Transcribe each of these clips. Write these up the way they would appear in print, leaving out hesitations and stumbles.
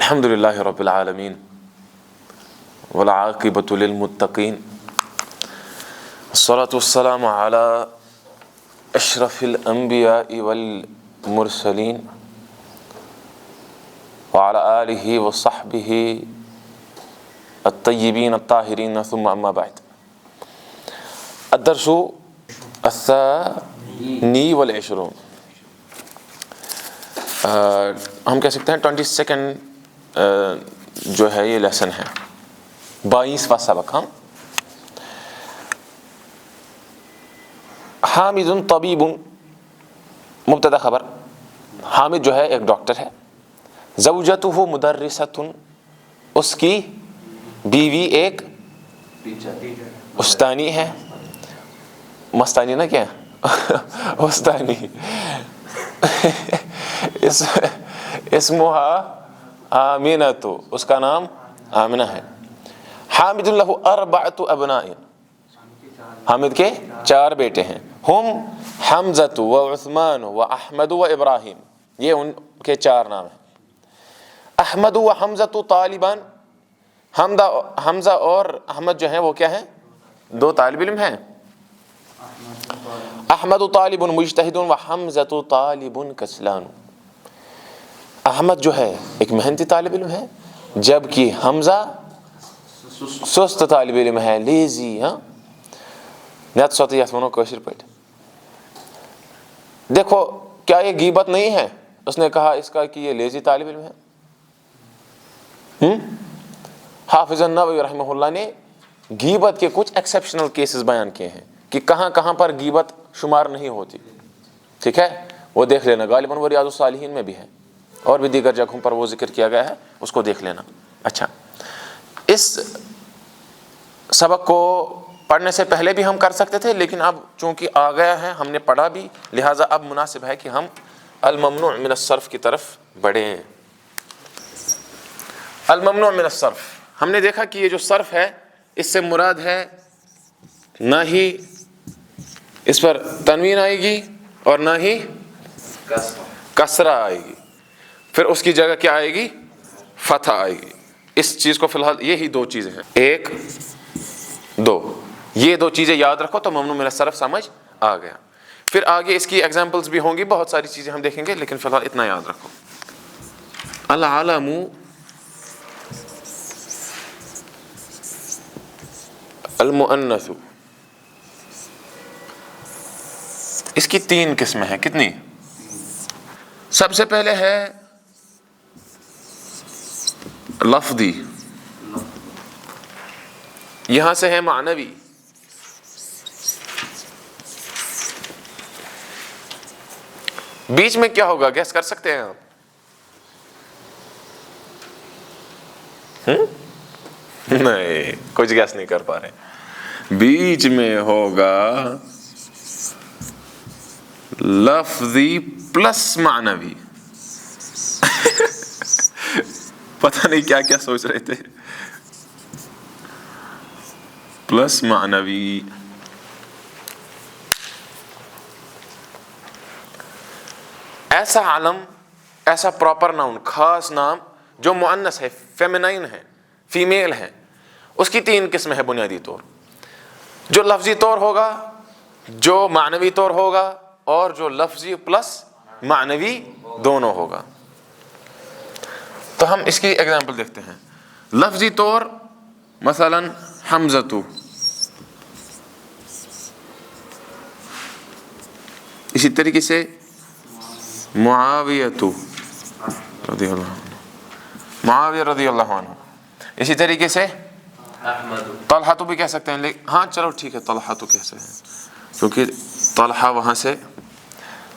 الحمد لله رب العالمين والعاقبة للمتقين والصلاة والسلام على أشرف الأنبياء والمرسلين وعلى آله وصحبه الطيبين الطاهرين ثم أما بعد. الدرس الثاني والعشرون، ہم کہہ سکتے ہیں 22 جو ہے یہ لیسن ہے، 22واں سبق. ہم حامد طبیب، مبتدا خبر. حامد جو ہے ایک ڈاکٹر ہے. زوجتہ مدرسۃ، اس کی بیوی ایک استانی ہے. مستانی نا کیا استانی. اسمہا آمنۃ، اس کا نام آمنہ ہے. حامد لہ اربعۃ ابناء، حامد کے 4 بیٹے ہیں. ہم حمزۃ و عثمان و احمد و ابراہیم، یہ ان کے 4 نام ہیں. احمد و حمزۃ طالبان، حمزہ اور احمد جو ہیں وہ کیا ہیں؟ 2 طالب علم ہیں. احمد طالب مجتہد و حمزۃ طالب کسلان. احمد جو ہے ایک محنتی طالب علم ہے، جبکہ حمزہ سست طالب علم ہے، لیزی. ہاں نیت سوتی ونو کوشر پٹ. دیکھو کیا یہ غیبت نہیں ہے؟ اس نے کہا اس کا کہ یہ لیزی طالب علم ہے. حافظ النووی رحمہ اللہ نے غیبت کے کچھ ایکسیپشنل کیسز بیان کیے ہیں کہ کہاں کہاں پر غیبت شمار نہیں ہوتی. ٹھیک ہے، وہ دیکھ لینا. غالباً وہ ریاض الصالحین میں بھی ہے اور بھی دیگر جگہوں پر وہ ذکر کیا گیا ہے، اس کو دیکھ لینا. اچھا، اس سبق کو پڑھنے سے پہلے بھی ہم کر سکتے تھے، لیکن اب چونکہ آ گیا ہے، ہم نے پڑھا بھی، لہٰذا اب مناسب ہے کہ ہم الممنوع من الصرف کی طرف بڑھیں. الممنوع من الصرف، ہم نے دیکھا کہ یہ جو صرف ہے اس سے مراد ہے نہ ہی اس پر تنوین آئے گی اور نہ ہی کسرہ آئے گی، پھر اس کی جگہ کیا آئے گی؟ فتح آئے گی. اس چیز کو فی الحال یہی 2 چیزیں ہیں، 1 2، یہ 2 چیزیں یاد رکھو تو ممنوع من الصرف سمجھ آ گیا. پھر آگے اس کی ایگزامپلس بھی ہوں گی، بہت ساری چیزیں ہم دیکھیں گے، لیکن فی الحال اتنا یاد رکھو. العلم المؤنث، اس کی 3 قسمیں ہیں. کتنی؟ سب سے پہلے ہے لفظی، یہاں سے ہے معنوی. بیچ میں کیا ہوگا؟ گیس کر سکتے ہیں آپ؟ نہیں، کچھ گیس نہیں کر پا رہے. بیچ میں ہوگا لفظی پلس معنوی. پتہ نہیں کیا کیا سوچ رہے تھے. پلس معنوی. ایسا علم، ایسا پراپر ناؤن، خاص نام جو مؤنث ہے، فیمینائن ہے، فیمیل ہے، اس کی 3 قسمیں ہیں بنیادی طور. جو لفظی طور ہوگا، جو معنوی طور ہوگا، اور جو لفظی پلس معنوی دونوں ہوگا. تو ہم اس کی ایگزامپل دیکھتے ہیں. لفظی طور مثلا حمزۃ، اسی طریقے سے معاویہ رضی اللہ عنہ، معاویہ رضی اللہ عنہ. اسی طریقے سے طلحہ تو بھی کہہ سکتے ہیں، لیکن ہاں چلو ٹھیک ہے، طلحہ تو کہہ سکتے ہیں کیونکہ طلحہ وہاں سے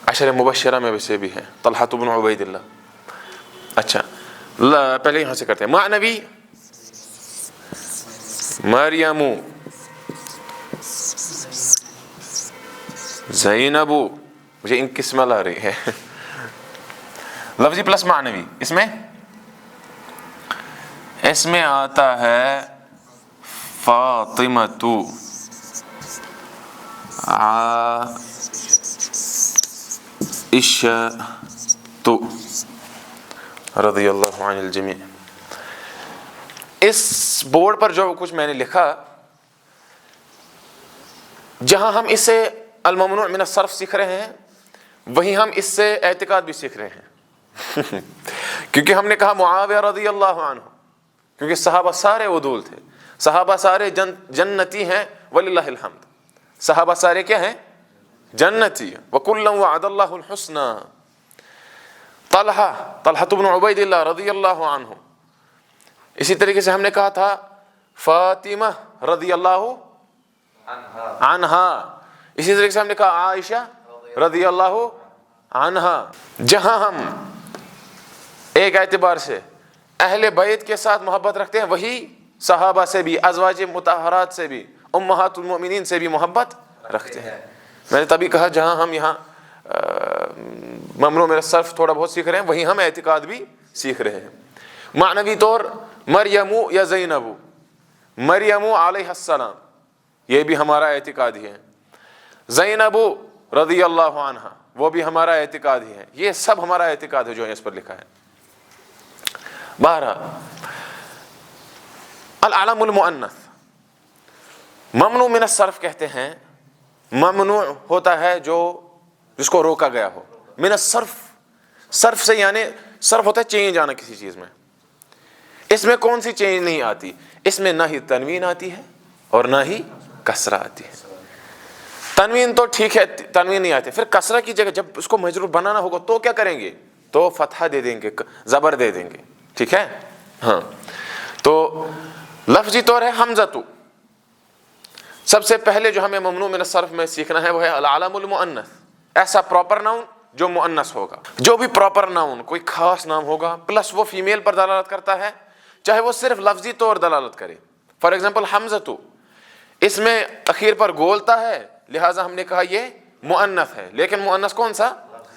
عشر مبشرہ میں سے بھی ہے، طلحہ بن عبید اللہ. اچھا پہلے یہاں سے کرتے ہیں. معنوی مریم، زینب، مجھے ان کی اسمیل آ رہی ہے. لفظی پلس معنوی، اس میں آتا ہے فاطمۃ، عائشہ رضی اللہ عنہ الجمیع. اس بورڈ پر جو کچھ میں نے لکھا، جہاں ہم اس سے الممنوع من الصرف سیکھ رہے ہیں، وہیں ہم اس سے اعتقاد بھی سیکھ رہے ہیں کیونکہ ہم نے کہا معاویہ رضی اللہ عنہ، کیونکہ صحابہ سارے عدول تھے، صحابہ سارے جنتی ہیں وللہ الحمد، صحابہ سارے کیا ہیں؟ جنتی. وَكُلًّا وَعَدَ اللَّهُ الْحُسْنَى. طلحہ بن عبید اللہ رضی اللہ عنہ. اسی طریقے سے ہم نے کہا تھا فاطمہ رضی اللہ عنہا. اسی طریقے سے ہم نے کہا عائشہ رضی اللہ عنہا. جہاں ہم ایک اعتبار سے اہل بیت کے ساتھ محبت رکھتے ہیں، وہی صحابہ سے بھی، ازواج مطہرات سے بھی، امہات المؤمنین سے بھی محبت رکھتے ہیں. میں نے تبھی کہا جہاں ہم یہاں ممنوع من الصرف تھوڑا بہت سیکھ رہے ہیں، وہیں ہم اعتقاد بھی سیکھ رہے ہیں. معنوی طور مریم یا زینب، مریم علیہ السلام، یہ بھی ہمارا اعتقاد ہی ہے. زینب رضی اللہ عنہ، وہ بھی ہمارا اعتقاد ہی ہے. یہ سب ہمارا اعتقاد ہے جو اس پر لکھا ہے. بہرحال العلم المؤنث ممنوع من الصرف کہتے ہیں. ممنوع ہوتا ہے جس کو روکا گیا ہو. من الصرف، صرف سے یعنی صرف ہوتا ہے چینج آنا کسی چیز میں. اس میں کون سی چینج نہیں آتی؟ اس میں نہ ہی تنوین آتی ہے اور نہ ہی کسرہ آتی ہے. تنوین تو ٹھیک ہے، تنوین نہیں آتی. پھر کسرہ کی جگہ جب اس کو مجرور بنانا ہوگا تو کیا کریں گے؟ تو فتحہ دے دیں گے، زبر دے دیں گے. ٹھیک ہے؟ ہاں. تو لفظی طور ہے حمزہ. سب سے پہلے جو ہمیں ممنوع من الصرف میں سیکھنا ہے وہ ہے العلم المؤنث، ایسا پراپر ناؤن جو مؤنث ہوگا. جو بھی پراپر ناؤن کوئی خاص نام ہوگا پلس وہ فیمیل پر دلالت کرتا ہے، چاہے وہ صرف لفظی طور دلالت کرے. فار ایگزامپل حمزہ، اس میں اخیر پر گولتا ہے، لہٰذا ہم نے کہا یہ مؤنث ہے. لیکن مؤنث کون سا؟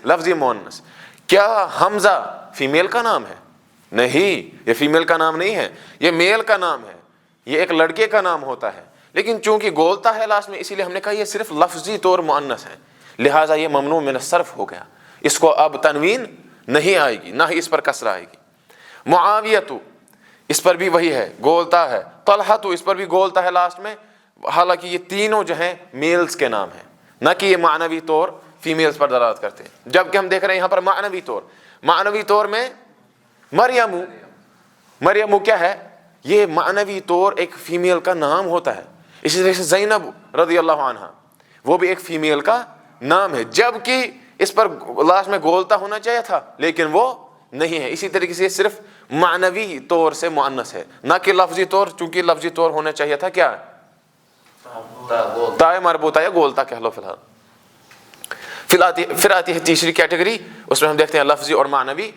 لفظی مؤنث. کیا حمزہ فیمیل کا نام ہے؟ نہیں، یہ فیمیل کا نام نہیں ہے، یہ میل کا نام ہے. یہ ایک لڑکے کا نام ہوتا ہے، لیکن چونکہ گولتا ہے لاسٹ میں، اسی لیے ہم نے کہا یہ صرف لفظی طور مؤنث ہے، لہٰذا یہ ممنوع من الصرف ہو گیا. اس کو اب تنوین نہیں آئے گی، نہ ہی اس پر کسرہ آئے گی. معاویہ، اس پر بھی وہی ہے، گولتا ہے. طلحہ، اس پر بھی گولتا ہے لاسٹ میں، حالانکہ یہ تینوں جو ہیں میلز کے نام ہیں، نہ کہ یہ معنوی طور فیمیلز پر دلالت کرتے ہیں. جبکہ ہم دیکھ رہے ہیں یہاں پر معنوی طور میں مریم کیا ہے؟ یہ معنوی طور ایک فیمیل کا نام ہوتا ہے. اسی طرح سے زینب رضی اللہ عنہ، وہ بھی ایک فیمیل کا نام ہے، جبکہ اس پر لاسٹ میں گولتا ہونا چاہیے تھا لیکن وہ نہیں ہے. اسی طریقے سے صرف معنوی طور سے مؤنث ہے، نہ کہ لفظی طور. چونکہ لفظی طور ہونا چاہیے تھا کیا؟ تائے مربوطہ یا گولتا کہہ لو. پھر آتی ہے تیسری کیٹیگری، اس میں ہم دیکھتے ہیں لفظی اور معنوی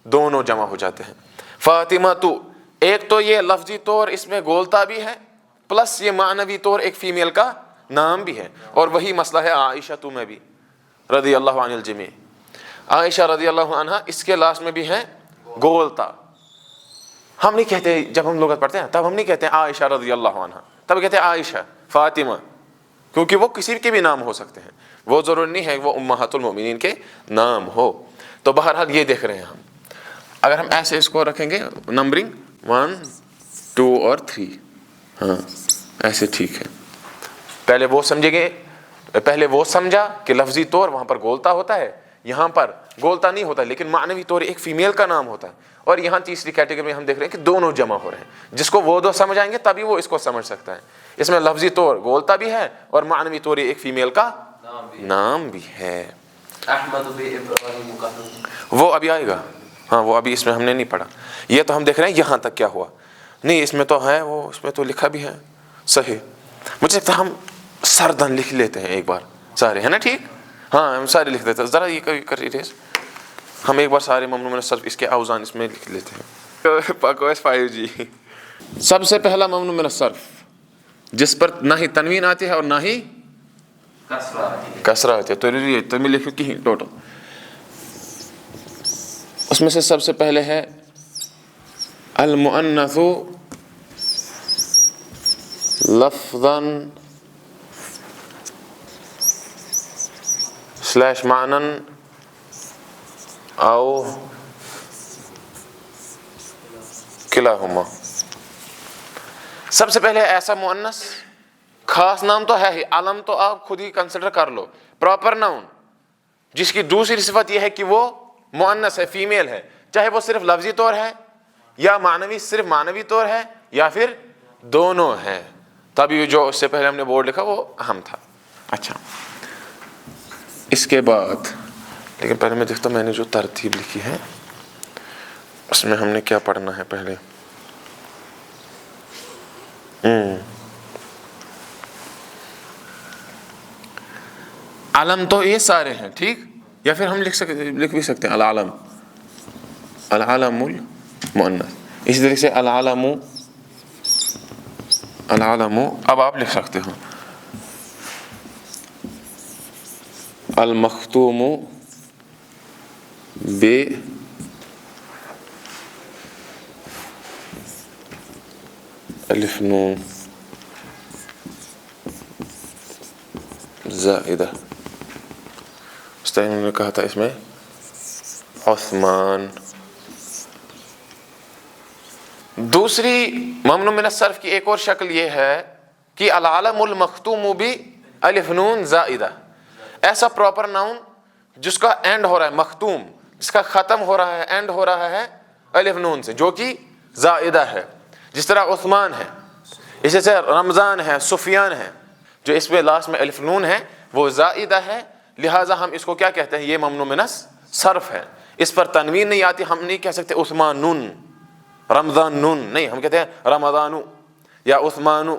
دونوں جمع ہو جاتے ہیں. فاطمہ، ایک تو یہ لفظی طور اس میں گولتا بھی ہے، پلس یہ معنوی طور ایک فیمیل کا نام بھی ہے. اور وہی مسئلہ ہے عائشہ میں بھی رضی اللہ عنہ الجمیع. عائشہ رضی اللہ عنہ اس کے لاسٹ میں بھی ہے گولتا. ہم نہیں کہتے، جب ہم لغت پڑھتے ہیں تب ہم نہیں کہتے عائشہ رضی اللہ عنہ، تب کہتے ہیں عائشہ فاطمہ، کیونکہ وہ کسی کے بھی نام ہو سکتے ہیں، وہ ضروری نہیں ہے وہ امہات المؤمنین کے نام ہو. تو بہرحال یہ دیکھ رہے ہیں ہم. اگر ہم ایسے اس کو رکھیں گے نمبرنگ 1 2 اور 3، ہاں ایسے ٹھیک ہے. پہلے وہ سمجھا کہ لفظی طور وہاں پر گولتا ہوتا ہے، یہاں پر گولتا نہیں ہوتا لیکن معنوی طور ایک فیمیل کا نام ہوتا ہے. اور یہاں تیسری کیٹیگری میں ہم دیکھ رہے ہیں کہ دونوں جمع ہو رہے ہیں. جس کو وہ دو سمجھ آئیں گے تبھی وہ اس کو سمجھ سکتا ہے. اس میں لفظی طور گولتا بھی ہے اور معنوی طور ایک فیمیل کا نام بھی ہے. وہ ابھی آئے گا. ہاں وہ ابھی اس میں ہم نے نہیں پڑھا. یہ تو ہم دیکھ رہے ہیں یہاں تک کیا ہوا. نہیں اس میں تو ہے، وہ اس میں تو لکھا بھی ہے صحیح. مجھے لگتا ہے ہم سردن لکھ لیتے ہیں ایک بار سارے، ہے نا؟ ٹھیک، ہاں ہم سارے لکھ دیتے ہیں. ذرا یہ کر ریز، ہم ایک بار سارے ممنوع من الصرف اس کے اوزان اس میں لکھ لیتے ہیں. پاکویس 5G. سب سے پہلا ممنوع من الصرف جس پر نہ ہی تنوین آتی ہے اور نہ ہی کسرہ آتی ہے. تو میں لکھوں کہ ٹوٹل اس میں سے سب سے پہلے ہے المؤنث لفظاً / معنًا او کلاہما. سب سے پہلے ایسا مؤنث خاص نام تو ہے ہی، علم تو آپ خود ہی کنسیڈر کر لو، پراپر ناؤن جس کی دوسری صفت یہ ہے کہ وہ مؤنث ہے، فیمیل ہے، چاہے وہ صرف لفظی طور ہے یا معنوی، صرف معنوی طور ہے یا پھر دونوں ہے. تبھی جو اس سے پہلے ہم نے بورڈ لکھا وہ اہم تھا. اچھا اس کے بعد لیکن پہلے میں دیکھتا ہوں میں نے جو ترتیب لکھی ہے اس میں ہم نے کیا پڑھنا ہے پہلے. علم تو یہ سارے ہیں ٹھیک، یا پھر ہم لکھ بھی سکتے ہیں العلم، العلم المؤنث. اسی طریقے سے العلم، العلم اب آپ لکھ سکتے ہو المختوم ب الف نون زائدہ. اس طرح انہوں نے کہا تھا اس میں عثمان. دوسری ممنوع من الصرف کی ایک اور شکل یہ ہے کہ العلم المختوم بالف نون زائدہ، ایسا پراپر ناؤن جس کا اینڈ ہو رہا ہے مختوم، جس کا ختم ہو رہا ہے، اینڈ ہو رہا ہے الف نون سے، جو کہ زائدہ ہے. جس طرح عثمان ہے، اسی سے رمضان ہے، سفیان ہے، جو اس میں لاسٹ میں الف نون ہے وہ زائدہ ہے، لہٰذا ہم اس کو کیا کہتے ہیں، یہ ممنوع من الصرف ہے. اس پر تنوین نہیں آتی، ہم نہیں کہہ سکتے عثمان نون رمضان نون، نہیں، ہم کہتے ہیں رمضانو یا عثمانو،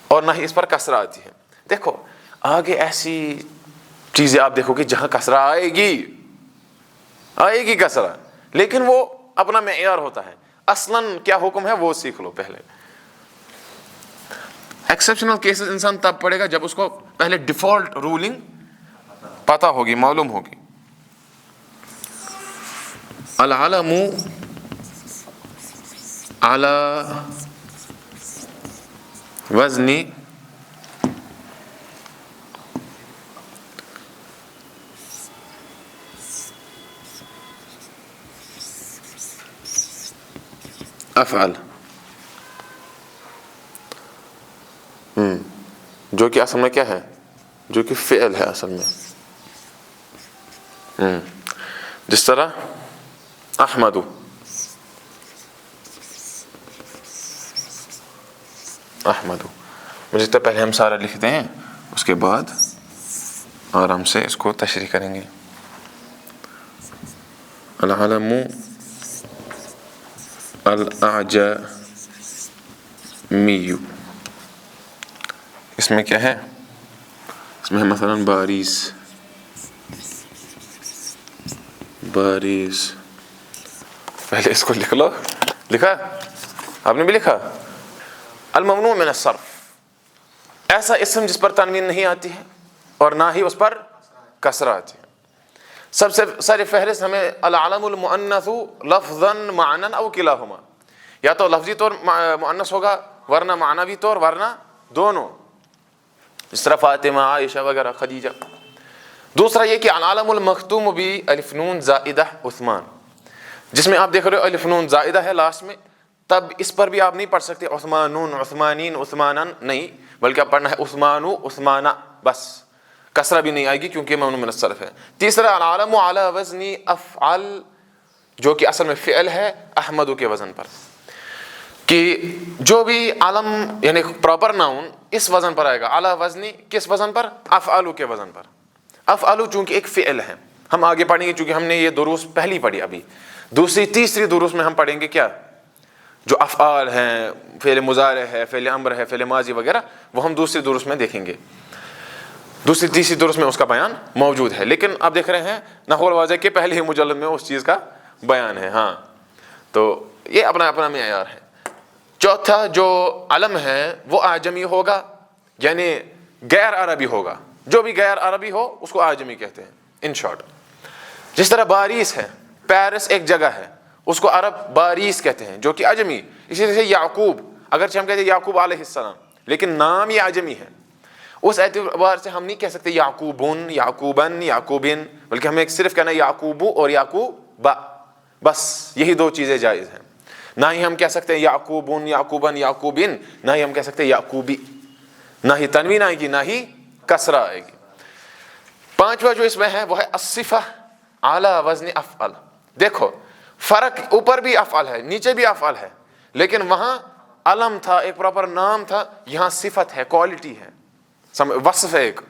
اور نہ ہی اس پر کسرہ آتی ہے. دیکھو آگے ایسی چیزیں آپ دیکھو کہ جہاں کسرہ آئے گی کسرہ، لیکن وہ اپنا معیار ہوتا ہے. اصلاً کیا حکم ہے وہ سیکھ لو پہلے. ایکسیپشنل کیسز انسان تب پڑھے گا جب اس کو پہلے ڈیفالٹ رولنگ پتہ ہوگی، معلوم ہوگی. العلم على وزن افعل، جو کہ اصل میں کیا ہے، جو کہ فعل ہے اصل میں. جس طرح احمد، احمد، مجھے تو پہلے ہم سارا لکھتے ہیں اس کے بعد آرام سے اس کو تشریح کریں گے. العلم الاعجمی، اس میں کیا ہے، اس میں مثلا باریس، باریس، پہلے اس کو لکھ لو. لکھا آپ نے بھی لکھا. الممنوع من الصرف، ایسا اسم جس پر تنوین نہیں آتی ہے اور نہ ہی اس پر کسرہ آتی ہے. سب سے سر فہرست ہمیں العلم المؤنث لفظا معنی او کلاہما، یا تو لفظی طور مؤنث ہوگا ورنہ معنوی طور ورنہ دونوں، جس طرح فاطمہ، عائشہ وغیرہ، خدیجہ. دوسرا یہ کہ العلم المختوم بالف نون زائدہ عثمان، جس میں آپ دیکھ رہے ہو الف نون زائدہ ہے لاسٹ میں، تب اس پر بھی آپ نہیں پڑھ سکتے عثمانون، عثمانین، عثمانن، نہیں، بلکہ آپ پڑھنا ہے عثمانو، عثمانا، بس. کسرہ بھی نہیں آئے گی کیونکہ ممنوع من الصرف ہے. تیسرا العلم علی وزن افعل، جو کہ اصل میں فعل ہے احمد کے وزن پر، کہ جو بھی علم یعنی پراپر ناؤن اس وزن پر آئے گا. علی وزن کس وزن پر، افعل کے وزن پر. افعل چونکہ ایک فعل ہے، ہم آگے پڑھیں گے چونکہ ہم نے یہ دروس پہلی پڑھی ابھی. دوسری تیسری دروس میں ہم پڑھیں گے کیا، جو افعال ہیں، فعل مضارع ہے، فعل امر ہے، فعل ماضی وغیرہ، وہ ہم دوسری دروس میں دیکھیں گے. دوسری تیسری دروس میں اس کا بیان موجود ہے، لیکن آپ دیکھ رہے ہیں نحو الواضح کے پہلے ہی مجلد میں اس چیز کا بیان ہے. ہاں تو یہ اپنا اپنا معیار ہے. چوتھا جو علم ہے وہ اعجمی ہوگا، یعنی غیر عربی ہوگا. جو بھی غیر عربی ہو اس کو اعجمی کہتے ہیں ان شارٹ. جس طرح باریس ہے، پیرس ایک جگہ ہے، اس کو عرب باریس کہتے ہیں جو کہ اعجمی. اسی طرح سے یعقوب، اگرچہ ہم کہتے ہیں یعقوب علیہ السلام لیکن نام یہ اعجمی ہے، اس اعتبار سے ہم نہیں کہہ سکتے یعقوبن، یعقوبن، یعقوبن، بلکہ ہمیں صرف کہنا ہے یعقوب اور یعقوب، بس یہی دو چیزیں جائز ہیں. نہ ہی ہم کہہ سکتے ہیں یعقوبن یعقوبن یعقوبن، نہ ہی ہم کہہ سکتے ہیں یعقوبی، نہ ہی تنوین آئے گی نہ ہی کسرہ آئے گی۔ پانچواں جو اس میں ہے وہ ہے الصفہ علی وزن افعل۔ دیکھو فرق، اوپر بھی افعل ہے نیچے بھی افعل ہے، لیکن وہاں علم تھا، ایک پراپر نام تھا، یہاں صفت ہے، کوالٹی ہے، وصف ہے ایک،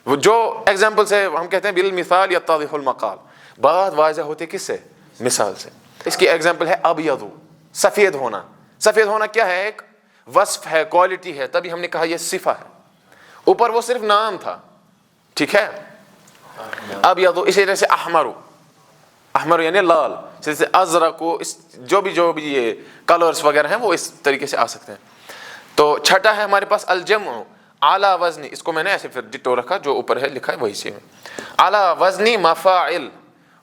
وہ جو ایگزامپل سے ہم کہتے ہیں بالمثال یتضح المقال، بات واضح ہوتی کس سے؟ مثال سے۔ اس کی ایگزامپل ہے ابیض، سفید ہونا۔ سفید ہونا کیا ہے؟ ایک وصف ہے، کوالٹی ہے، تبھی ہم نے کہا یہ صفہ ہے، اوپر وہ صرف نام تھا، ٹھیک ہے۔ ابیض اسی طرح سے احمر، احمر یعنی لال، جیسے ازرق، جو بھی یہ کلرز وغیرہ ہیں وہ اس طریقے سے آ سکتے ہیں۔ تو چھٹا ہے ہمارے پاس الجمع علی وزن، اس کو میں نے ایسے پھر ڈٹو رکھا، جو اوپر ہے لکھا ہے وہی سے، علی وزن مفاعل،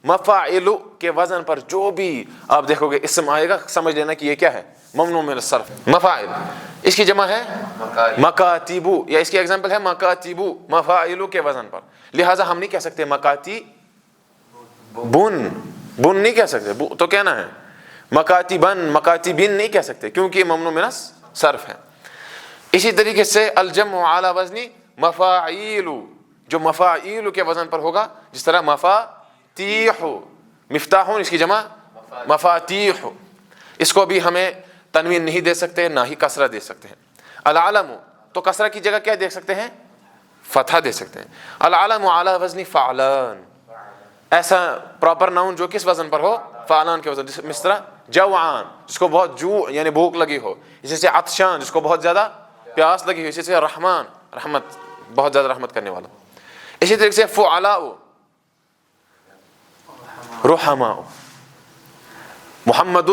مفاعل کے وزن پر جو بھی آپ دیکھو گے اسم آئے گا سمجھ لینا کہ یہ کیا ہے؟ ممنوع من الصرف۔ مفاعل اس کی جمع ہے مکاتیبو، یا اس کی ایگزامپل ہے مکاتیبو، مفاعل کے وزن پر، لہٰذا ہم نہیں کہہ سکتے مکاتی بن، بن نہیں کہہ سکتے، تو کہنا ہے مکاتبن، مکاتبن نہیں کہہ سکتے، کیونکہ یہ ممنوع من الصرف ہے۔ اسی طریقے سے الجمع علی وزن مفاعیل، جو مفاعیل کے وزن پر ہوگا، جس طرح مفاتیح، مفتاح اس کی جمع مفاتیح، اس کو بھی ہمیں تنوین نہیں دے سکتے نہ ہی کسرہ دے سکتے ہیں۔ العلم، تو کسرہ کی جگہ کیا دے سکتے ہیں؟ فتحہ دے سکتے ہیں۔ العلم علی وزن فعلان، ایسا پراپر ناؤن جو کس وزن پر ہو؟ فعلان کے وزن، جس طرح جوعان جس کو بہت جو یعنی بھوک لگی ہو، اسی سے عطشان جس کو بہت زیادہ پیاس لگی ہو، اسی سے رحمان رحمت، بہت زیادہ رحمت کرنے والا۔ اسی طریقے سے فعلاء رحماء، محمد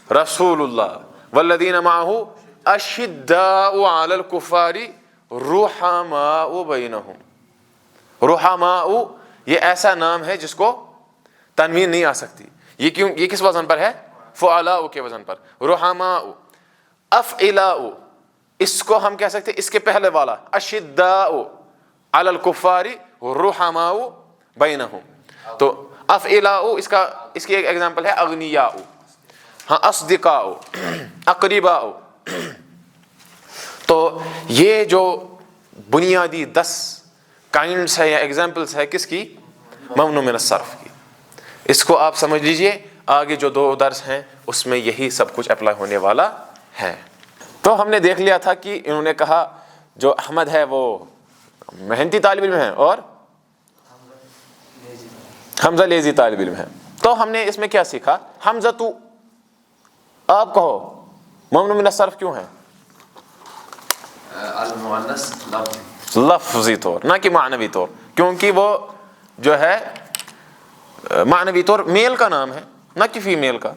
رسول اللہ والذین معہ اشداء علی الکفار رحماء بینہم۔ رحماء یہ ایسا نام ہے جس کو تنوین نہیں آ سکتی، یہ کیوں؟ یہ کس وزن پر ہے؟ فعلاء کے وزن پر، رحماء۔ افعلاء اس کو ہم کہہ سکتے ہیں اس کے پہلے والا اشداء علی الکفار رحماء بینہم، تو افعلاء اس کی ایک ایگزامپل ہے اغنیاء، ہاں اصدقاء، اقرباء۔ تو یہ جو بنیادی 10 کائنڈس ہے یا ایگزامپلس ہے کس کی؟ ممنوع من الصرف کی۔ اس کو آپ سمجھ لیجئے، آگے جو 2 درس ہیں اس میں یہی سب کچھ اپلائی ہونے والا ہے۔ تو ہم نے دیکھ لیا تھا کہ انہوں نے کہا جو احمد ہے وہ محنتی طالب علم ہے اور حمزہ لیزی طالب علم ہے۔ تو ہم نے اس میں کیا سیکھا؟ حمزہ تو آپ کہو ممنوع من الصرف کیوں ہے؟ المؤنث لفظی طور نہ کہ معنوی طور، کیونکہ وہ جو ہے معنوی طور میل کا نام ہے نہ کہ فیمیل کا،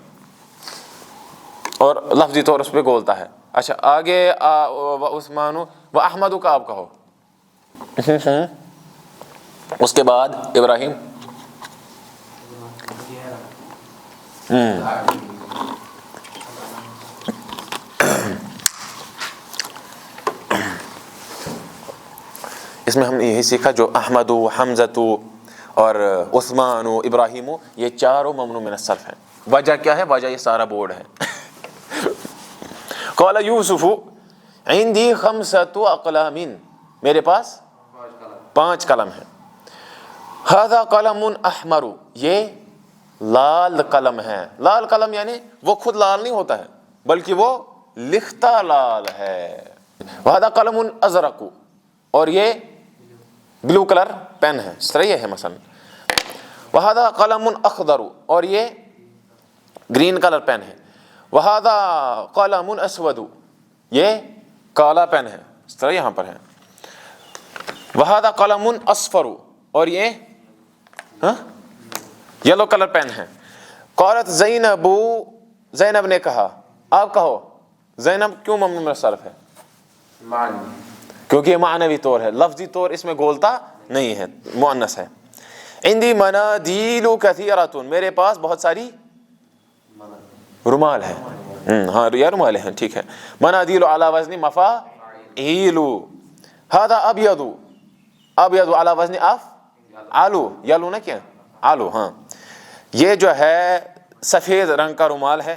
اور لفظی طور اس پہ گولتا ہے۔ اچھا آگے عثمان و احمد کا آپ کہو، اس کے بعد ابراہیم، اس میں ہم نے یہی سیکھا جو احمد و حمزہ اور عثمان و ابراہیم، یہ چاروں ممنوع من الصرف ہیں۔ وجہ کیا ہے؟ وجہ یہ سارا بورڈ ہے۔ قال یوسف عندی 5 اقلام، میرے پاس 5 قلم ہیں۔ ھذا قلم احمر، یہ لال قلم ہے۔ لال قلم یعنی وہ خود لال نہیں ہوتا ہے بلکہ وہ لکھتا لال ہے۔ وھذا قلم ازرق، اور یہ بلو کلر پین ہے، اس طرح یہ ہے مثلا۔ وھذا قلم اخضر، اور یہ گرین کلر پین ہے۔ وھذا قلم اسود، یہ کالا پین ہے، اس طرح یہاں پر ہے۔ وھذا قلم اصفر، اور یہ یلو کلر پین ہے۔ قالت زینب، زینب نے کہا، آپ کہو زینب کیوں ممنوع من الصرف ہے؟ کیونکہ یہ معنوی طور ہے، لفظی طور اس میں گولتا نہیں ہے، مؤنث ہے۔ عندی منادیل کثیرۃ، میرے پاس بہت ساری رومال ہیں، ہاں یا رومال ہیں، ٹھیک ہے۔ منادیل علی وزن مفاعیل۔ ھذا ابیض، ابیض علی وزن افعلوا، یلو نہ کیا علو، ہاں یہ جو ہے سفید رنگ کا رومال ہے۔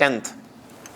10th।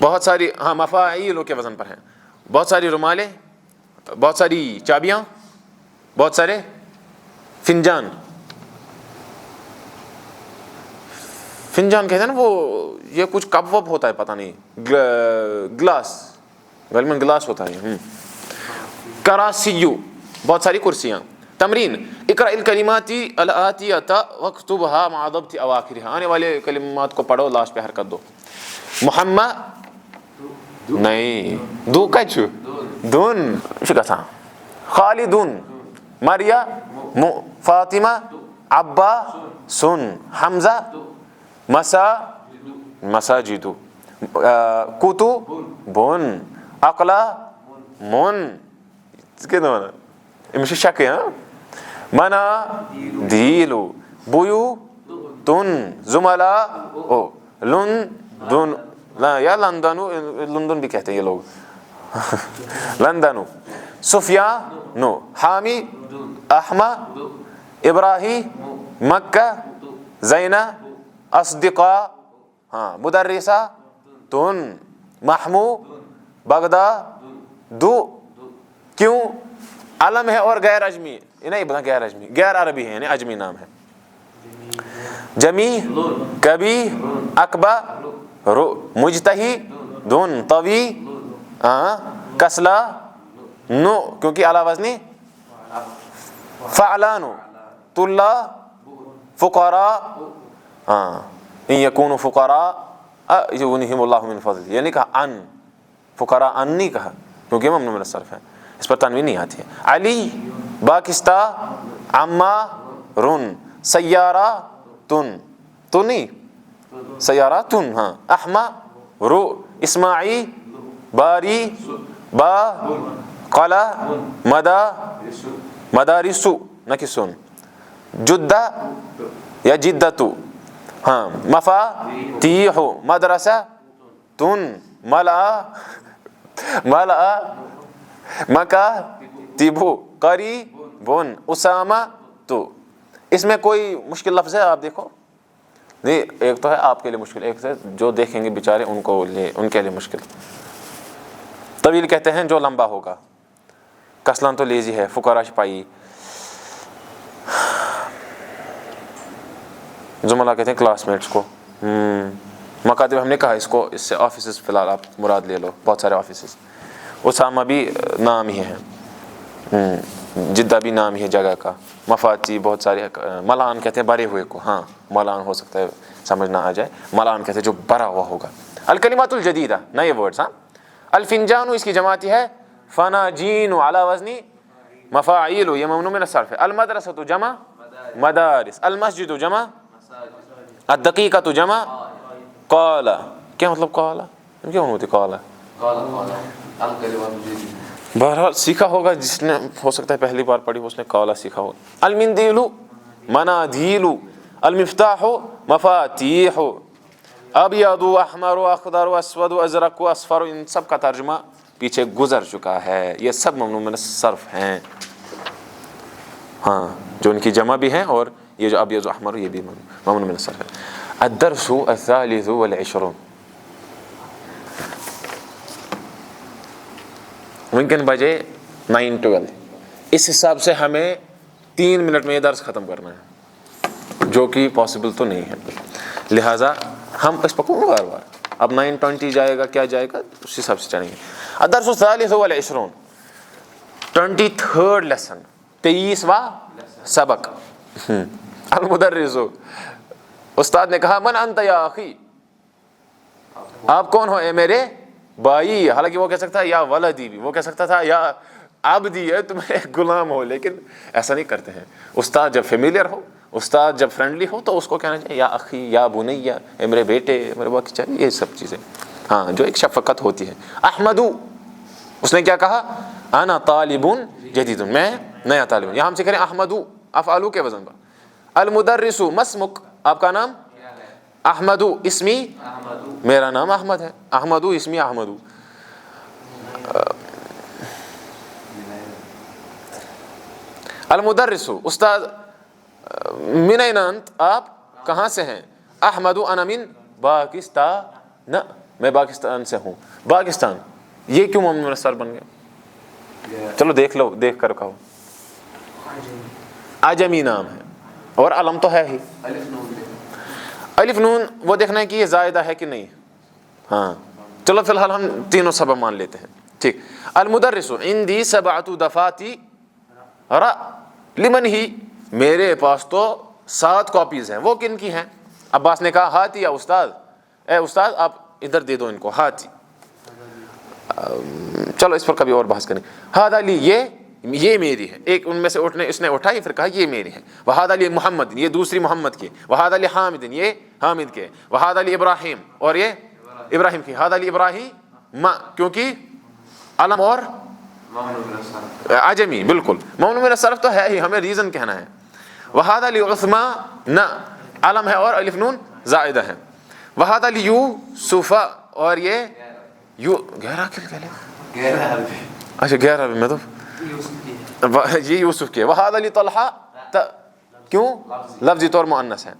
بہت ساری، ہاں مفاعیل کے وزن پر ہیں، بہت ساری رومالیں، بہت ساری چابیاں، بہت سارے فنجان. فنجان کہتے ہیں نا وہ، یہ کچھ کپ وپ ہوتا ہے پتہ نہیں، گلاس، غالباً گلاس ہوتا ہے. کراسیو، بہت ساری کرسیاں. تمرین، اقرأ الکلمات الآتیہ واکتبها مع ضبط اواخرها، آنے والے کلمات کو پڑھو، لاسٹ پہ حرکت دو. محمد نہیں، دو کچھ دون شکتا. خالدون، مریم، فاطمہ، عبا سن، حمزہ، مساجد، کتب بن، اقلا من، امشي شك ها، منا ديلو، بيو تن، زملاء لن دون، لا یا لندنو، لندن بھی کہتے ہیں یہ لوگ. لندنو، سفیانو، حامی، احمد، ابراہیم، مکہ، زینہ، اصدقاء، ہاں مدرسہ تن، محمود، بغداد دو. کیوں؟ علم ہے اور غیر اجمی، نہیں بتا غیر اجمی، غیر عربی ہے یعنی اجمی نام ہے. جمی، کبھی، اکبر، مجتہی دون، طوی، کسلا نو کیونکہ علی وزنی فعلانو، طلا، فقراء، ان یکونوا فقراء یغنیہم اللہ من فضلہ، یہ نہیں کہا ان فقراء، ان نہیں کہا کیونکہ ممنوع من الصرف ہے، اس پر تنوین نہیں آتی ہے. علی، باکستہ، عمارن، سیارہ تن، تو نہیں سیارہ تن، ہاں. احمد رو، اسماعیل، باری، با، قلع، مدا، مدارسو نہ کہ سن، جدہ یا جدتو، ہاں. مفاتیح، مدرسہ تن، ملأ، مکاتب، قریب، اسامہ تو. اس میں کوئی مشکل لفظ ہے آپ دیکھو؟ نہیں، ایک تو ہے آپ کے لیے مشکل، ایک سے جو دیکھیں گے بیچارے ان کے لیے مشکل. طویل کہتے ہیں جو لمبا ہوگا، کسلان تو لیزی ہے، فقراء شپائی، زملاء کہتے ہیں کلاس میٹس کو. مکاتب ہم نے کہا اس کو، اس سے آفیسز فی الحال آپ مراد لے لو، بہت سارے آفیسز. اسامہ بھی نام ہی ہے، جدہ بھی نام ہی ہے جگہ کا. مفاتی بہت سارے. ملان کہتے ہیں بھرے ہوئے کو، ہاں ملان ہو سکتا ہے سمجھ نہ آ جائے، ملان کہتے ہیں جو بھرا ہوا ہوگا. الکلمات الجدیدہ، نئے ورڈز. ہاں. الفنجان اس کی جماعتی ہے فناجین علی وزنی مفاعیل، یہ ممنوع من الصرف ہے. المدرسۃ جمع مدارس، المسجد جمع، الدقیقۃ جمع قال. کیا مطلب قال؟ کیا ہوتی قال؟ بہرحال سیکھا ہوگا جس نے، ہو سکتا ہے پہلی بار پڑھی اس نے قال سیکھا ہوگا. المندیل، منادیل، المفتاح، مفاتیح، ابیض، احمر، اخضر، اسود، ازرق، اصفر، ان سب کا ترجمہ پیچھے گزر چکا ہے، یہ سب ممنوع من الصرف ہیں. ہاں، جو ان کی جمع بھی ہیں اور یہ جو ابیض و احمر یہ بھی ممنوع من الصرف ہے. الدرس الثالث والعشرون، ممکن بجے 9:12. اس حساب سے ہمیں 3 منٹ میں یہ درس ختم کرنا ہے، جو کہ پاسبل تو نہیں ہے، لہٰذا ہم اس پکڑوں بار بار. اب 9:20 جائے گا، کیا جائے گا اس حساب سے چلیں گے. الدرس الثالث والعشرون، 23rd لیسن، 23واں سبق. المدرس، استاد نے کہا من انت یا اخی، آپ کون ہو اے میرے بھائی. حالانکہ وہ کہہ سکتا ہے یا ولدی، بھی وہ کہہ سکتا تھا یا عبدی ہے، تم ایک غلام ہو، لیکن ایسا نہیں کرتے ہیں. استاد جب فیملیئر ہو، استاد جب فرینڈلی ہو تو اس کو کہنا چاہیے یا اخی، یا بنیا، اے میرے بیٹے، میرے باقی چاہیے، یہ سب چیزیں ہاں جو ایک شفقت ہوتی ہے. احمدو، اس نے کیا کہا؟ انا طالب جدید، میں نیا طالب. یہاں ہم سے کریں احمدو، افعالو کے وزن پر. المدرس، مسمک، آپ کا نام؟ احمدو، اسمی، میرا نام احمد ہے. احمدو، اسمی احمدو. المدرس، استاد. من این انت، آپ کہاں سے ہیں؟ احمد انا من پاکستان. میں پاکستان سے ہوں. پاکستان یہ کیوں ممنوع من الصرف بن گیا؟ چلو دیکھ لو، دیکھ کر کہو. عجمی نام ہے اور علم تو ہے ہی. الف نون وہ دیکھنا ہے کہ یہ زائدہ ہے کہ نہیں. ہاں چلو فی الحال ہم تینوں سبب مان لیتے ہیں. ٹھیک. المدرس عندی سبعۃ دفاتر لمن ہی، میرے پاس تو 7 کاپیز ہیں. وہ کن کی ہیں؟ عباس نے کہا ہاتی یا استاد، اے استاد آپ ادھر دے دو ان کو. ہاتی. چلو اس پر کبھی اور بحث کریں. ہذا لی، یہ میری ہے. ایک ان میں سے اس نے اٹھائی، پھر کہا یہ میری ہے. وہذا لی محمد، یہ دوسری محمد کی. وہذا لی حامد، یہ حامد کے. وہذا لی ابراہیم، اور یہ ابراہیم کی. ہذا لی ابراہیم، کیونکہ علم اور عجمی. بالکل ممنوع من الصرف تو ہے ہی، ہمیں ریزن کہنا ہے. وہذا لی عثمان، علم ہے اور الف نون زائدہ ہے. وہذا لی یوسف، اور یہ گہرا اچھا گہرا میں تو یہ یوسف کے. وہذا لی طلحہ، کیوں لفظی طور مؤنث ہے.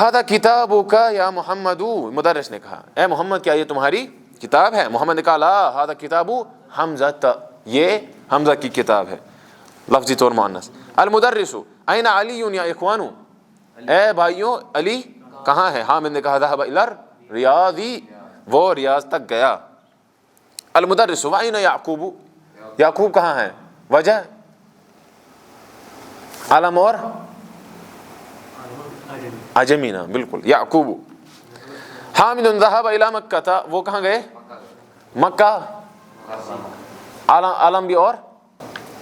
ہذا کتابک یا محمد، مدرس نے کہا اے محمد کیا یہ تمہاری کتاب ہے؟ محمد نے کہا لا ھذا کتاب حمزہ، یہ حمزہ کی کتاب ہے، لفظی طور مؤنث. المدرس این علی یا اخوان، اے بھائیوں علی کہاں ہے؟ حامد نے کہا ذهب الی الریاض، وہ ریاض تک گیا. المدرس وین یعقوب، یعقوب کہاں ہے؟ وجہ علم اور عجمی نام. بالکل یعقوب. حامد ذهب الی مکہ، وہ کہاں گئے؟ مکہ. علم بھی اور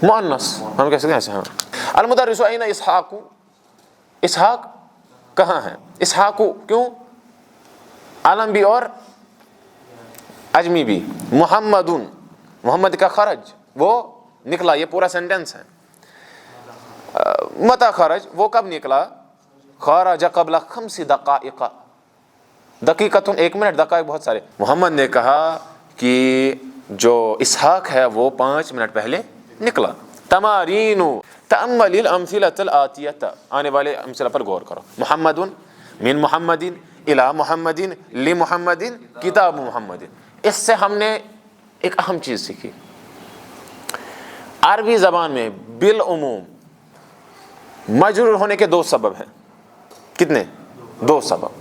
مؤنث ہم کہہ سکتے ہیں ایسے. ہاں. المدرس این اسحاق، اسحاق کہاں ہے؟ اسحاق کیوں علم بھی اور عجمی بھی. محمد، محمد کا خرج، وہ نکلا. یہ پورا سینٹنس ہے. متى خرج، وہ کب نکلا؟ خرج قبل 5 دقائق، دقیقتن 1 منٹ، دقائق بہت سارے. محمد نے کہا کہ جو اسحاق ہے وہ 5 منٹ پہلے نکلا. تمارین تأمل الامثلة الآتیہ، آنے والے امثلہ پر غور کرو. محمد من محمد الی محمد لمحمد کتاب محمد. اس سے ہم نے ایک اہم چیز سیکھی. عربی زبان میں بالعموم مجرور ہونے کے 2 سبب ہیں. کتنے؟ 2 سبب.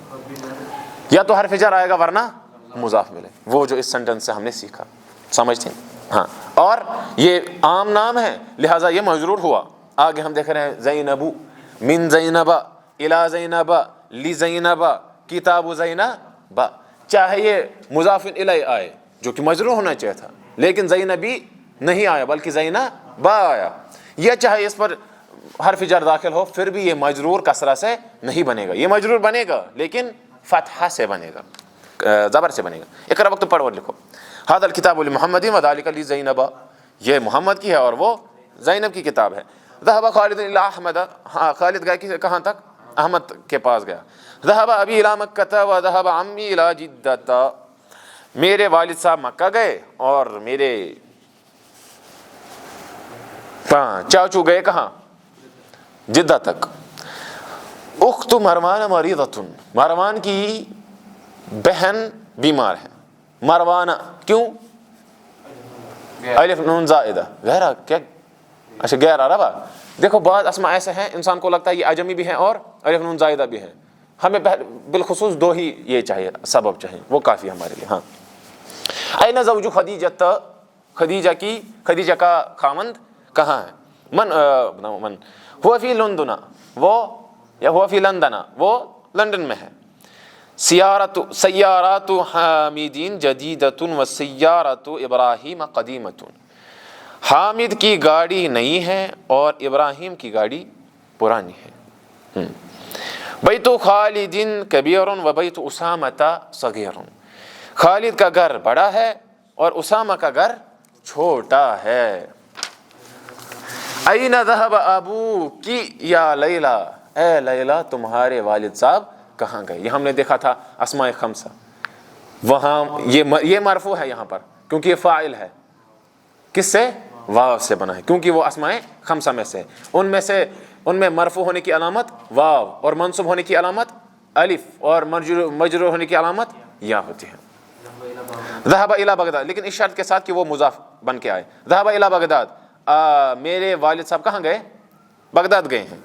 یا تو حرف جر آئے گا ورنہ مضاف ملے، وہ جو اس سینٹنس سے ہم نے سیکھا. سمجھتے ہیں؟ ہاں. اور یہ عام نام ہے لہٰذا یہ مجرور ہوا. آگے ہم دیکھ رہے ہیں زینب من زینب الی زینب لزینب کتاب زینب. چاہے یہ مضاف الیہ آئے جو کہ مجرور ہونا چاہیے تھا، لیکن زینبی نہیں آیا بلکہ زینب آیا. یہ چاہے اس پر حرف جر داخل ہو پھر بھی یہ مجرور کسرہ سے نہیں بنے گا. یہ مجرور بنے گا لیکن فتحہ سے بنے گا، زبر سے بنے گا. اقرا وقت پڑھ اور لکھو. ھذا الکتاب لمحمد وذلک لزینب، یہ محمد کی ہے اور وہ زینب کی کتاب ہے. ذهب خالد الی احمد، خالد گیا کہاں تک؟ احمد کے پاس گیا. ذهب ابی الی مکہ وذهب عمی الی جدہ، میرے والد صاحب مکہ گئے اور میرے چاچو گئے کہاں؟ جدہ تک. اخت مروان مریضۃ، مروان کی بہن بیمار ہے. مروانہ کیوں؟ الف نون زائدہ. غیرہ کیا؟ اچھا غیر عربہ. دیکھو بعض اسماء ایسے ہیں انسان کو لگتا ہے یہ عجمی بھی ہیں اور الف نون زائدہ بھی ہیں. ہمیں بالخصوص 2 ہی یہ چاہیے، سبب چاہیے، وہ کافی ہمارے لیے. ہاں. این زوج خدیجہ، خدیجہ کا خامند کہاں ہے؟ من هو فی لندن، هو فی لندن، وہ لندن میں ہے. سیارات حامدین جدیدۃ وسیارۃ ابراہیم قدیمۃ، حامد کی گاڑی نئی ہے اور ابراہیم کی گاڑی پرانی ہے. بیت خالد کبیر وبیت اسامۃ صغیر، خالد کا گھر بڑا ہے اور اسامہ کا گھر چھوٹا ہے. این ذهب ابوک یا لیلی، اے لیلی تمہارے والد صاحب کہاں گئے؟ یہ ہم نے دیکھا تھا اسماء خمسہ. وہاں یہ مرفوع ہے یہاں پر کیونکہ یہ فاعل ہے. کس سے؟ واو سے بنا ہے کیونکہ وہ اسماء خمسہ میں سے ان میں مرفوع ہونے کی علامت واو اور منصوب ہونے کی علامت الف اور مجرور ہونے کی علامت یا ہوتی ہے. ذهب الى بغداد، لیکن اس شرط کے ساتھ کہ وہ مضاف بن کے آئے. ذهب الى بغداد، میرے والد صاحب کہاں گئے؟ بغداد گئے ہیں.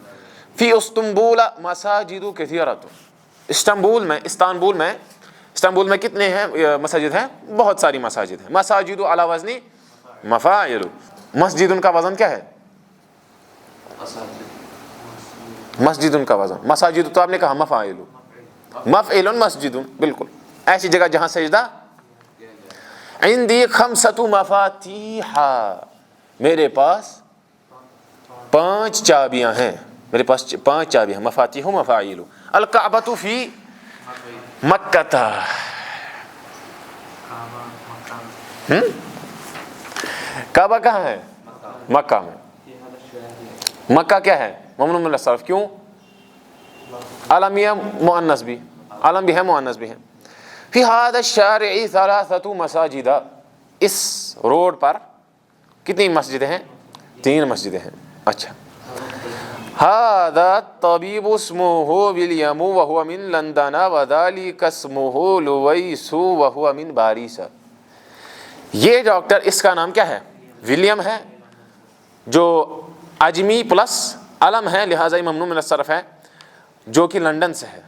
فی اسطنبول مساجد کثیرۃ، استنبول میں کتنے ہیں مساجد ہیں؟ بہت ساری مساجد ہیں. مساجد علی وزن مفاعل، مسجد کا وزن کیا ہے؟ مسجد کا وزن، مساجد تو آپ نے کہا مفاعل، مفعل مسجد، بالکل ایسی جگہ جہاں سجدہ. عندی خمسۃ مفاتیح، میرے پاس 5 چابیاں ہیں، میرے پاس 5 چابیاں. مفاتیح مفاعل. الکعبۃ فی مکہ، کعبہ کہاں ہے؟ مکہ میں. مکہ کیا ہے؟ ممنوع من الصرف. کیوں؟ عالمیہ مؤنث بھی، عالم بھی ہے مؤنث بھی ہے. فی ھذا الشارع 3 مساجد، اس روڈ پر کتنی مسجدیں ہیں؟ 3 مسجدیں ہیں. اچھا. ھذا الطبیب اسمہ ولیم وہو من لندن وذلک اسمہ لویس وہو من باریس. یہ ڈاکٹر، اس کا نام کیا ہے؟ ولیم ہے، جو اجمی پلس علم ہے، لہٰذا یہ ممنوع من الصرف ہے، جو کہ لندن سے ہے.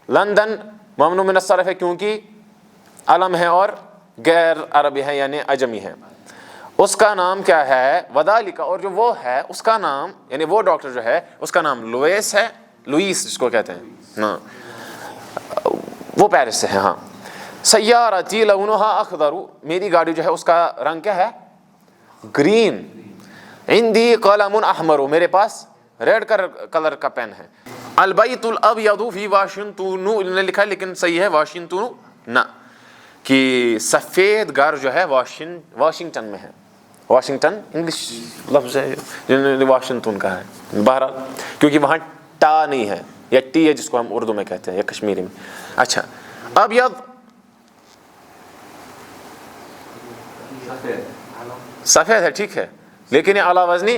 لندن ممنوع من الصرف ہے کیونکہ علم ہے اور غیر عربی ہے یعنی اجمی ہے. اس کا نام کیا ہے؟ وذالک، اور جو وہ ہے اس کا نام، یعنی وہ ڈاکٹر جو ہے اس کا نام لوئیس ہے، لوئیس جس کو کہتے ہیں، ہاں وہ پیرس سے ہے. ہاں. سیارتی لونھا اخضر، میری گاڑی جو ہے اس کا رنگ کیا ہے؟ گرین. عندی قلم احمر، میرے پاس ریڈ کلر کا پین ہے. البیت الابیض فی واشنگٹن، انہوں نے لکھا ہے لیکن صحیح ہے واشنگٹن نہ، کہ سفید گھر جو ہے واشنگٹن میں ہے. واشنگٹن انگلش لفظ ہے جنہوں نے واشنگٹن کہا ہے، بہرحال کیونکہ وہاں ٹا نہیں ہے یا ٹی ہے جس کو ہم اردو میں کہتے ہیں یا کشمیری میں. اچھا. ابیض سفید ہے، ٹھیک ہے، لیکن یہ اعلیٰ وزنی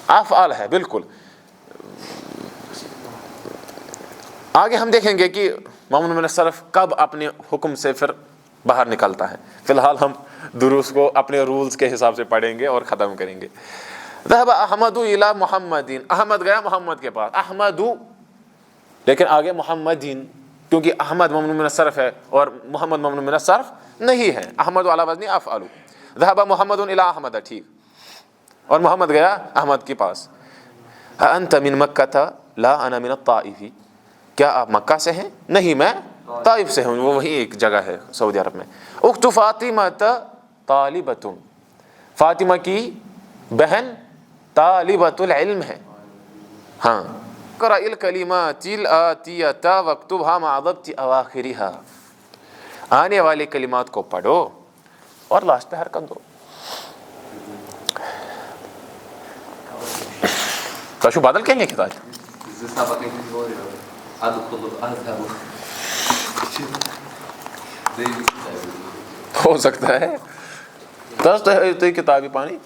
افعال ہے. بالکل. آگے ہم دیکھیں گے کہ ممنوع من الصرف کب اپنے حکم سے پھر باہر نکلتا ہے. فی الحال ہم دروس کو اپنے رولز کے حساب سے پڑھیں گے اور ختم کریں گے. ذهب احمد الى محمد، احمد گیا محمد کے پاس. احمد، لیکن آگے محمدین، کیونکہ احمد ممنوع من الصرف ہے اور محمد ممنوع من الصرف نہیں ہے. احمد علی وزن افعل. ذهب محمد الى احمد، ٹھیک، اور محمد گیا احمد کے پاس. انت من مکہ لا انا من الطائف، کیا آپ مکہ سے ہیں؟ نہیں، میں طائف سے ہوں. وہ وہی ایک جگہ ہے سعودی عرب میں. اخت فاطمہ طالبۃ، فاطمہ کی بہن طالبۃ العلم ہے. ہاں. اقرأ الکلمات الآتیۃ واکتبھا مع ضبط اواخرھا، آنے والے کلمات کو پڑھو اور لاسٹ پہ حرکت دو. کاشو بادل کہیں گے کتاب ہو سکتا ہے دس تو کتابی پانی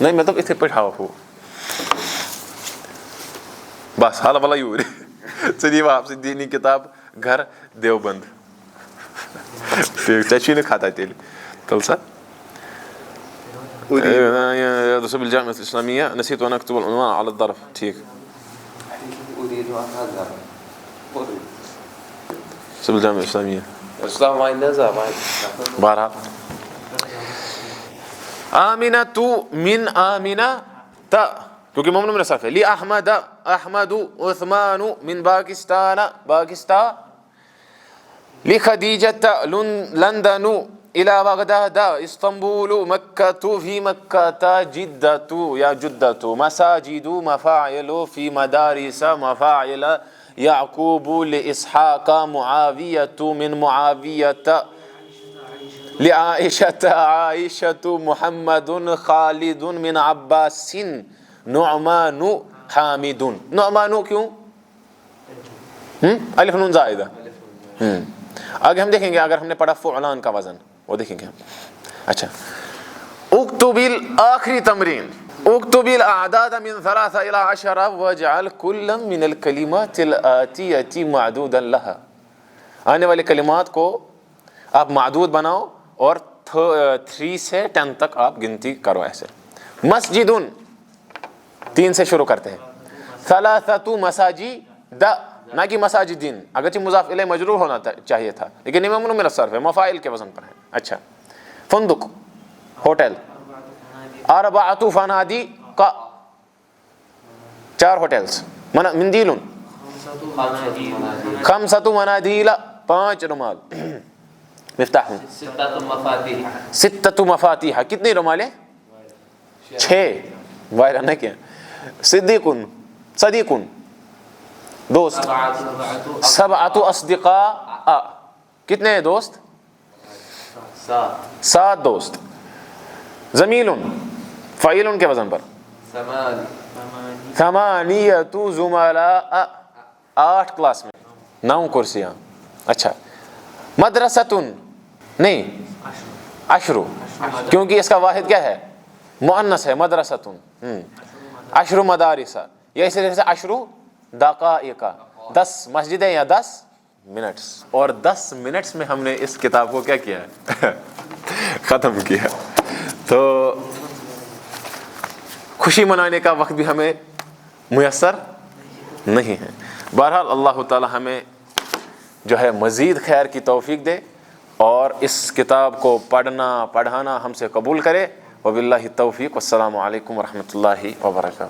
نہیں، مطلب اتنے پڑھاؤ ہو بس حالا والا یور چلیے آپ سے دینی کتاب گھر دیوبند چچی نے کھاتا تیل کل سا درس بالجامعة الإسلامية، نسيت أن أكتب العنوان على الظرف. ٹھیک. أريد أن أذهب. درس بالجامعة الإسلامية. الإسلام ما ينزع بارها. آمنة من آمنة تا، کیونکہ ممنوع من الصرف ہے. لی احمد، احمد. عثمان من پاکستان، پاکستان. لی خدیجة لندن إلى بغداد، اسطنبول. مكة في مكة، جدة یا جدة. مساجد مفاعل في مدارس مفاعل. يعقوب لإسحاق، معاوية من معاوية. لعائشة عائشة. محمد خالد من عباس. نعمان حامد. نعمان کیوں؟ الف نون زائدہ. آگے ہم دیکھیں گے اگر ہم نے پڑھا فعلان کا وزن وہ دیکھیں گے. اچھا. اکتب آخری تمرین، اکتب الاعداد من 3 الى 10 واجعل كلا من الكلمات الآتية معدودا لها. آنے والے کلمات کو آپ معدود بناؤ اور 3 سے 10 تک آپ گنتی کرو ایسے. مسجد 3 سے شروع کرتے ہیں. 3 مساجد نہ کہ مساجدین، اگرچہ مضاف الیہ مجرور ہونا چاہیے تھا لیکن ممنوع من الصرف ہے، مفاعل کے وزن پر ہے. اچھا. فندق ہوٹل. 4 فنادق 4 ہوٹلز. مندیل 5 منادیل 5 رومال. مفتاح 6 مفاتیح کتنی رومالیں؟ 6 وائرہ نہ کیا. صدیق دوست. 7 اصدقاء کتنے ہیں دوست؟ 7 دوست. زمیل فعیل کے وزن پر. 8 زملاء 8 کلاس میں 9 کرسیاں. اچھا. مدرستن نہیں 10 کیونکہ اس کا واحد کیا ہے؟ مؤنث ہے. مدرستن 10 مدارس. یا اسی طرح سے 10 دقائق 10 مسجدیں یا 10 منٹس. اور 10 منٹس میں ہم نے اس کتاب کو کیا کیا ہے؟ ختم کیا. تو خوشی منانے کا وقت بھی ہمیں میسر نہیں ہے. بہرحال اللہ تعالی ہمیں جو ہے مزید خیر کی توفیق دے اور اس کتاب کو پڑھنا پڑھانا ہم سے قبول کرے. وباللہ التوفیق. والسلام علیکم ورحمۃ اللہ وبرکاتہ.